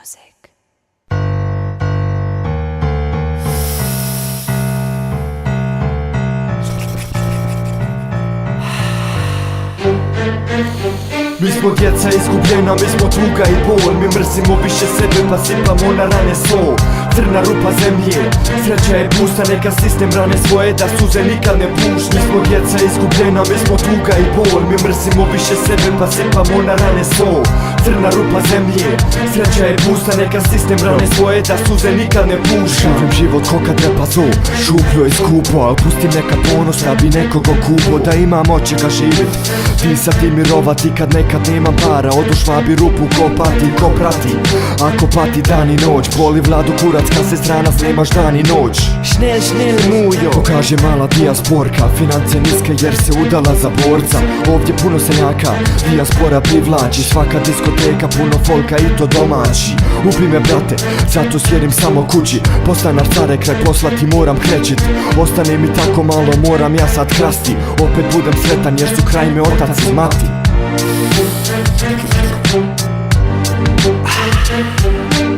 Music. Mi smo djeca izgubljena, mi smo tuga i bol. Mi mrzimo više sebe pa sipamo na rane sol. Crna rupa zemlje, sreća je pusta, neka sistem rane svoje da suze nikad ne puš. Mi smo djeca izgubljena, mi smo tuga i bol. Mi mrzimo više sebe pa sipamo na rane sol. Crna rupa zemlje, sreća je pusta, neka sistem rane svoje da suze nikad ne puš. Živim život ko kad repa zo, šupljo i skupo, al pustim neka ponos da bi nekoga kupo, da imam od čega živit. Pisati, mirovati kad nekad nemam para, odu švabi rupu ko pati, ko prati. Ako pati dan i noć, boli Vladu kurac kad se strana snemaš dan i noć. Šnel, šnel mujo, pokaže mala dijasporka, finance niske jer se udala za borca. Ovdje puno seljaka, dijaspora privlači, svaka diskoteka puno folka i to domaći. Ubi me brate, zato sjedim samo kući, postanar care kraj posla ti moram krećit. Ostane mi tako malo, moram ja sad krasti, opet budem sretan jer su kraj me otac i mati.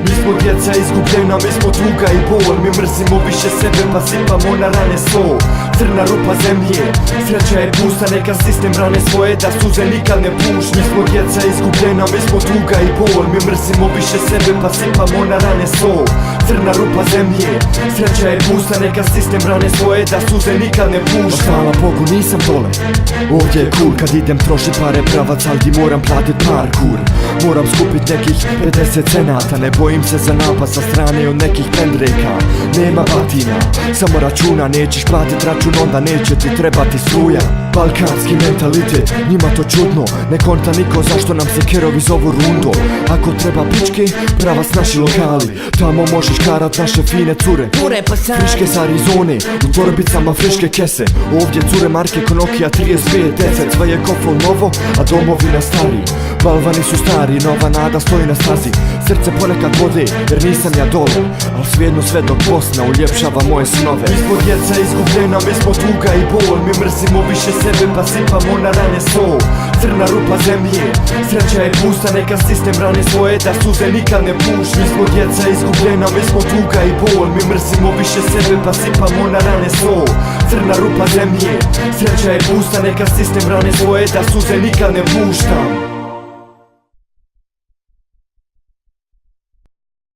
Mi smo djeca izgubljena, mi smo tuga i bol. Mi mrzimo više sebe pa sipamo na rane sol. Crna rupa zemlje, sreća je pusta, neka sistem rane svoje da suze nikad ne puš. Mi smo djeca izgubljena, mi smo tuga i bol. Mi mrzimo više sebe pa sipamo na rane sol. Crna rupa zemlje, sreća je pusta, neka sistem rane svoje da suze nikad ne puš. Hvala Bogu nisam dole, ovdje je cool kad idem trošit pare pravac, al di moram platit parkour. Moram skupit nekih 50 cenata, ne bojim se za napad sa strane od nekih pendreka. Nema batina, samo računa, nećeš platit račun onda neće ti trebati struja. Balkanski mentalitet, njima to čudno, ne konta niko zašto nam se kerovi zovu rundo. Ako treba pičke, pravac naši lokali, tamo možeš karat naše fine cure. Friške s Arizone, u torbicama friške kese, ovdje cure marke ko Nokia 3510. Sve je kofol novo, a domovina stari, balvani su stari, nova nada stoji na stazi. Srce ponekad bode, jer nisam ja dole, al svejedno sve dok Bosna uljepšava moje snove. Mi smo djeca izgubljena, mi smo tuga i bol. Mi mrzimo više sebe pa sipamo na rane sol. Crna rupa zemlje, sreća je pusta, neka sistem rane svoje da suze nikad ne puš. Mi smo djeca izgubljena, mi smo tuga i bol. Mi mrzimo više sebe pa sipamo na rane sol. Crna rupa zemlje, sreća je pusta, neka sistem rane svoje da suze nikad ne puštam.